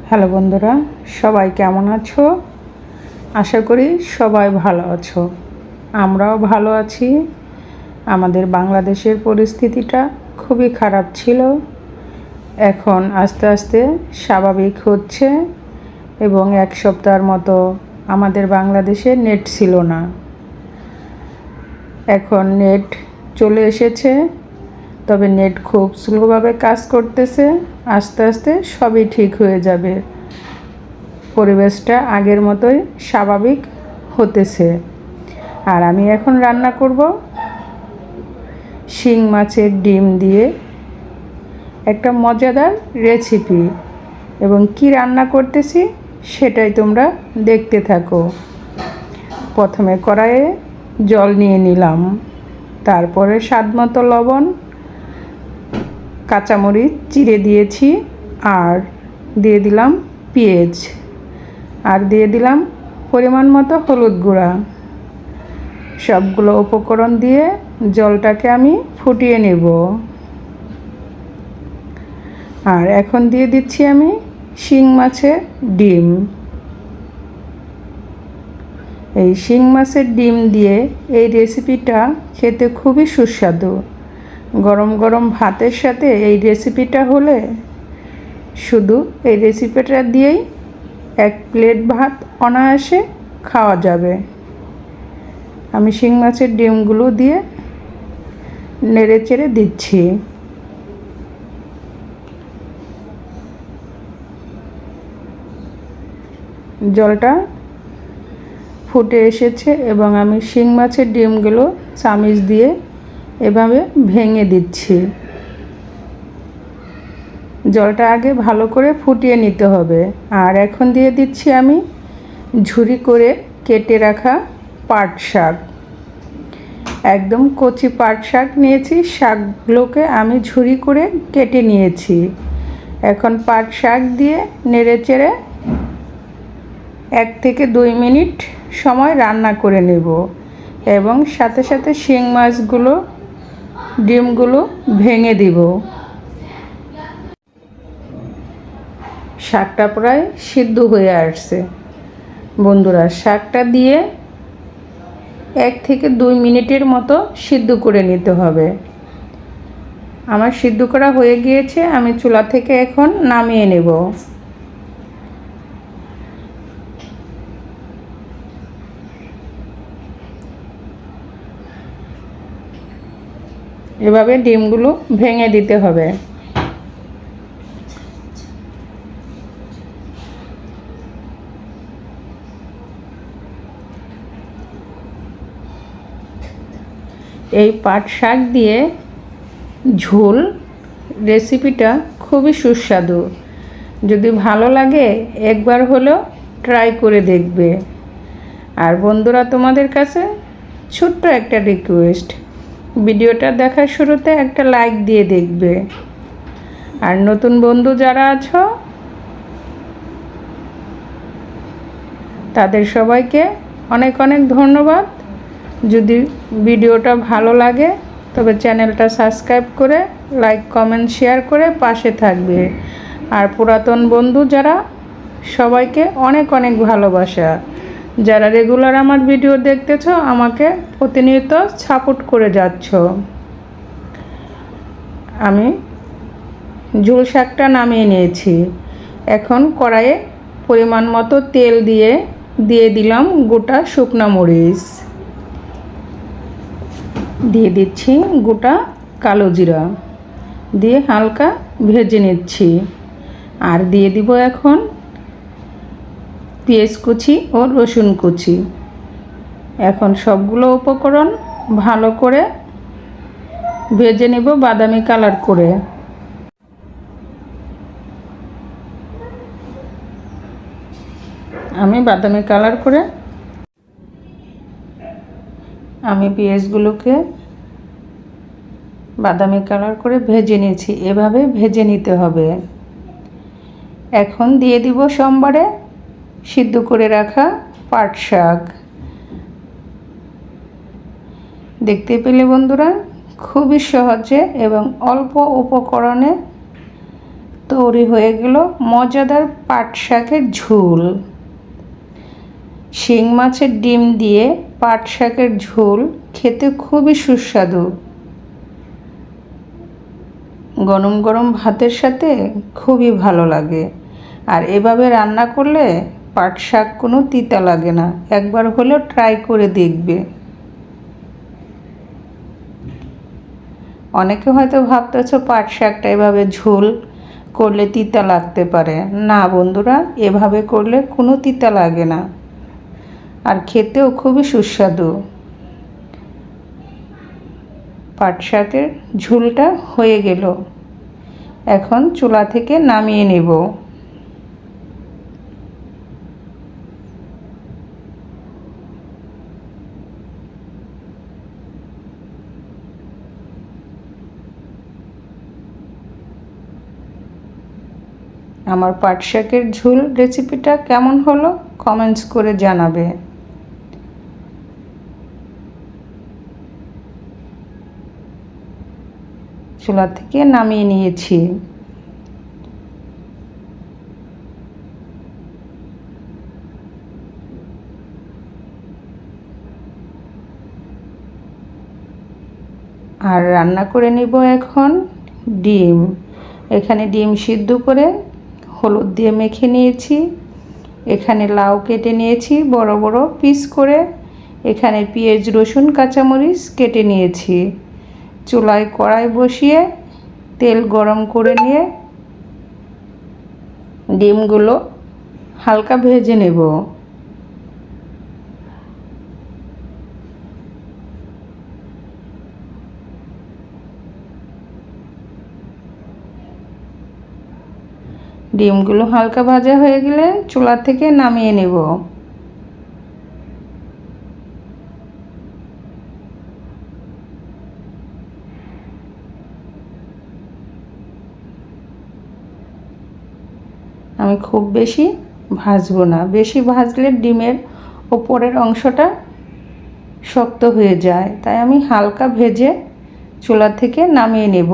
Hello বন্ধুরা, সবাই কেমন আছো? আশা করি সবাই ভালো আছো। আমরাও ভালো আছি। আমাদের বাংলাদেশের পরিস্থিতিটা খুবই খারাপ ছিল, এখন আস্তে আস্তে স্বাভাবিক হচ্ছে এবং এক সপ্তাহের মতো আমাদের বাংলাদেশে নেট ছিল না। এখন নেট চলে এসেছে, তবে নেট খুব স্লোভাবে কাজ করতেছে। আস্তে আস্তে সবই ঠিক হয়ে যাবে, পরিবেশটা আগের মতোই স্বাভাবিক হতেছে। আর আমি এখন রান্না করব শিং মাছের ডিম দিয়ে একটা মজাদার রেসিপি, এবং কি রান্না করতেছি সেটাই তোমরা দেখতে থাকো। প্রথমে কড়াইয়ে জল নিয়ে নিলাম, তারপরে স্বাদমতো লবণ, কাঁচামরিচ চিড়ে দিয়েছি, আর দিয়ে দিলাম পেঁয়াজ, আর দিয়ে দিলাম পরিমাণ মতো হলুদ গুঁড়া। সবগুলো উপকরণ দিয়ে জলটাকে আমি ফুটিয়ে নেব। আর এখন দিয়ে দিচ্ছি আমি শিং মাছের ডিম। এই শিং মাছের ডিম দিয়ে এই রেসিপিটা খেতে খুবই সুস্বাদু। গরম গরম ভাতের সাথে এই রেসিপিটা হলে শুধু এই রেসিপিটা দিয়েই এক প্লেট ভাত অনায়াসে খাওয়া যাবে। আমি শিং মাছের ডিমগুলো দিয়ে নেড়ে চেড়ে দিচ্ছি। জলটা ফুটে এসেছে এবং আমি শিং মাছের ডিমগুলো চামচ দিয়ে এভাবে ভেঙে দিচ্ছি। জলটা আগে ভালো করে ফুটিয়ে নিতে হবে। আর এখন দিয়ে দিচ্ছি আমি ঝুরি করে কেটে রাখা পাট শাক। একদম কচি পাট শাক নিয়েছি, শাকগুলোকে আমি ঝুরি করে কেটে নিয়েছি। এখন পাট শাক দিয়ে নেড়ে চেড়ে 1 থেকে 2 মিনিট সময় রান্না করে নেব, এবং সাথে সাথে শিং মাছগুলো ডিমগুলো ভেঙে দিব। শাকটা প্রায় সিদ্ধ হয়ে আসছে বন্ধুরা। শাকটা দিয়ে 1 থেকে 2 মিনিটের মতো সিদ্ধ করে নিতে হবে। আমার সিদ্ধ করা হয়ে গিয়েছে, আমি চুলা থেকে এখন নামিয়ে নেব। এভাবে ডিমগুলো ভেঙে দিতে হবে। এই পাট শাক দিয়ে ঝোল রেসিপিটা খুবই সুস্বাদু। যদি ভালো লাগে একবার হলেও ট্রাই করে দেখবে। আর বন্ধুরা, তোমাদের কাছে ছোট্ট একটা রিকোয়েস্ট, ভিডিওটা দেখার শুরুতে একটা লাইক দিয়ে দেখবে। আর নতুন বন্ধু যারা আছো তাদের সবাইকে অনেক অনেক ধন্যবাদ। যদি ভিডিওটা ভালো লাগে তবে চ্যানেলটা সাবস্ক্রাইব করে লাইক কমেন্ট শেয়ার করে পাশে থাকবে। আর পুরাতন বন্ধু যারা, সবাইকে অনেক অনেক ভালোবাসা। যারা রেগুলার আমার ভিডিও দেখতেছো, আমাকে প্রতিনিয়ত সাপোর্ট করে যাচ্ছ। আমি ঝোল শাকটা নামিয়ে নিয়েছি। এখন কড়াইয়ে পরিমাণ মতো তেল দিয়ে দিলাম গোটা শুকনা মরিচ, দিয়ে দিচ্ছি গোটা কালো জিরা, দিয়ে হালকা ভেজে নিচ্ছি। আর দিয়ে দিব এখন পেঁয়াজ কুচি ও রসুন কুচি। এখন সবগুলো উপকরণ ভালো করে ভেজে নেব বাদামি কালার করে। আমি বাদামি কালার করে পেঁয়াজগুলোকে বাদামি কালার করে ভেজে নিয়েছি। এভাবে ভেজে নিতে হবে। এখন দিয়ে দিব সোমবারে সিদ্ধ করে রাখা পাট শাক। দেখতে পেলে বন্ধুরা, খুবই সহজে এবং অল্প উপকরণে তৈরি হয়ে গেল মজাদার পাট শাকের ঝোল। শিং মাছের ডিম দিয়ে পাট শাকের ঝোল খেতে খুবই সুস্বাদু। গরম গরম ভাতের সাথে খুবই ভালো লাগে। আর এভাবে রান্না করলে পাট শাক কোনো তিতা লাগে না। একবার হলেও ট্রাই করে দেখবে। অনেকে হয়তো ভাবতেছো পাট শাকটা এভাবে ঝোল করলে তিতা লাগতে পারে। না বন্ধুরা, এভাবে করলে কোনো তিতা লাগে না, আর খেতেও খুবই সুস্বাদু। পাট শাকের ঝোলটা হয়ে গেল, এখন চুলা থেকে নামিয়ে নেব। আমার পাট শাকের ঝোল রেসিপিটা কেমন হলো কমেন্টস করে জানাবে। চুলা থেকে নামিয়ে নিয়েছি। আর রান্না করে নিব এখন ডিম। এখানে ডিম সিদ্ধ করে হলুদ দিয়ে মেখে নিয়েছি। এখানে লাউ কেটে নিয়েছি বড় বড় পিস করে। এখানে পেঁয়াজ রসুন কাঁচামরিচ কেটে নিয়েছি। চুলায় কড়াই বসিয়ে তেল গরম করে নিয়ে ডিমগুলো হালকা ভেজে নেব। ডিমগুলো হালকা ভাজা হয়ে গেলে চুলা থেকে নামিয়ে নেব। আমি খুব বেশি ভাজবো না, বেশি ভাজলে ডিমের ওপরের অংশটা শক্ত হয়ে যায়, তাই আমি হালকা ভেজে চুলা থেকে নামিয়ে নেব।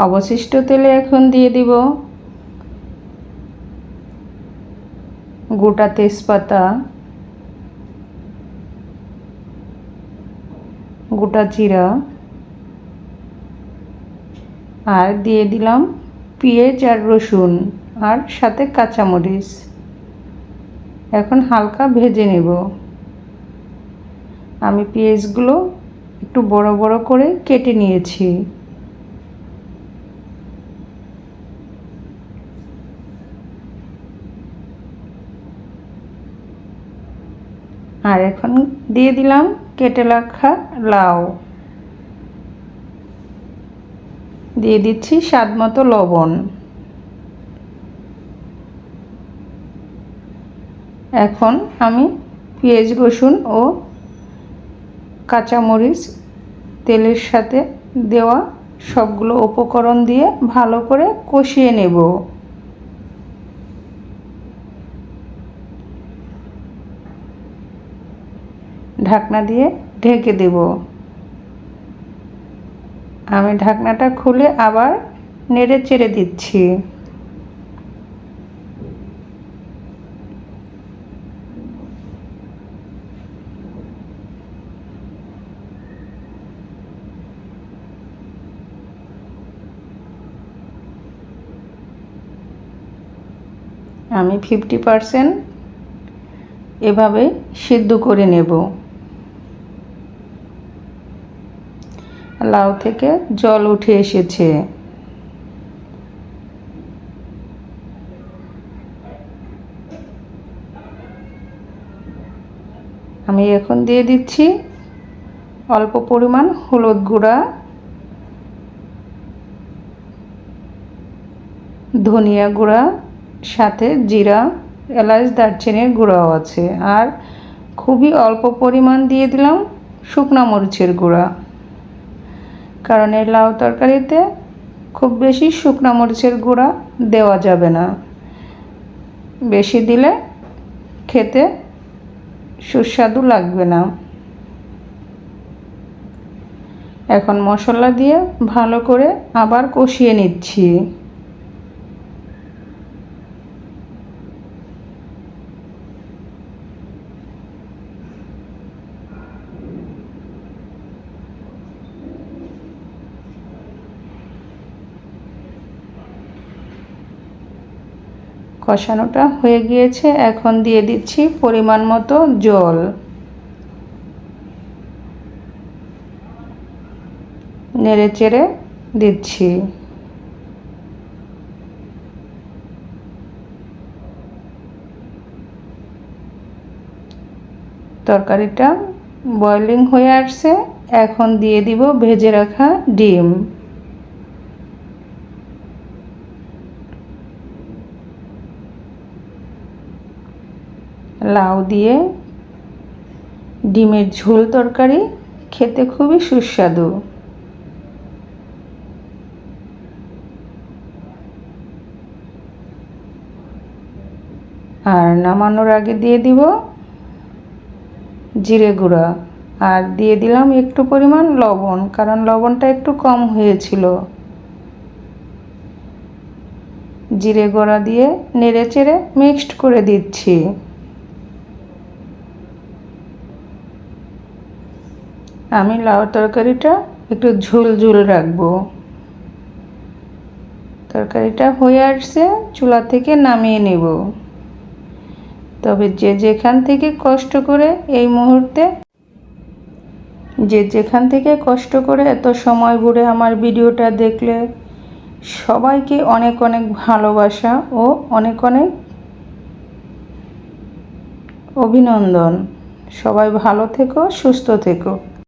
অবশিষ্ট তেলে এখন দিয়ে দিব গোটা তেজপাতা, গোটা জিরা, আর দিয়ে দিলাম পেঁয়াজ আর রসুন, আর সাথে কাঁচামরিচ। এখন হালকা ভেজে নেব। আমি পেঁয়াজগুলো একটু বড় বড় করে কেটে নিয়েছি। আর এখন দিয়ে দিলাম কেটে রাখা লাউ, দিয়ে দিচ্ছি স্বাদ মতো লবণ। এখন আমি পেঁয়াজ রসুন ও কাঁচামরিচ তেলের সাথে দেওয়া সবগুলো উপকরণ দিয়ে ভালো করে কষিয়ে নেব। ঢাকনা দিয়ে ঢেকে দেব। আমি ঢাকনাটা খুলে আবার নেড়ে চেড়ে দিচ্ছি। আমি 50% এভাবে সিদ্ধ করে নেব। লাউ থেকে জল উঠে এসেছে। আমি এখন দিয়ে দিচ্ছি অল্প পরিমাণ হলুদ গুঁড়া, ধনিয়া গুঁড়া, সাথে জিরা, এলাচ, দারচিনির গুঁড়াও আছে। আর খুবই অল্প পরিমাণ দিয়ে দিলাম শুকনো মরিচের গুঁড়া। কারণ এই লাউ তরকারিতে খুব বেশি শুকনো মরিচের গুঁড়া দেওয়া যাবে না, বেশি দিলে খেতে সুস্বাদু লাগবে না। এখন মশলা দিয়ে ভালো করে আবার কষিয়ে নিচ্ছি। কষানোটা হয়ে গিয়েছে, এখন দিয়ে দিচ্ছি পরিমাণ মতো জল। নেড়ে চেড়ে দিচ্ছি। তরকারিটা বয়লিং হয়ে আসছে, এখন দিয়ে দিব ভেজে রাখা ডিম। লাউ দিয়ে ডিমের ঝোল তরকারি খেতে খুবই সুস্বাদু। আর নামানোর আগে দিয়ে দিব জিরে গুঁড়া, আর দিয়ে দিলাম একটু পরিমাণ লবণ, কারণ লবণটা একটু কম হয়েছিল। জিরে গুঁড়া দিয়ে নেড়ে চেড়ে মিক্সড করে দিচ্ছি। আমি লাউ তরকারিটা একটু ঝোল ঝোল রাখবো। তরকারিটা হয়ে আসছে, চুলা থেকে নামিয়ে নেব। তবে যে যেখান থেকে কষ্ট করে এই মুহূর্তে কষ্ট করে এত সময় ঘুরে আমার ভিডিওটা দেখলে সবাইকে অনেক অনেক ভালোবাসা ও অনেক অনেক অভিনন্দন। সবাই ভালো থেকো, সুস্থ থেকো।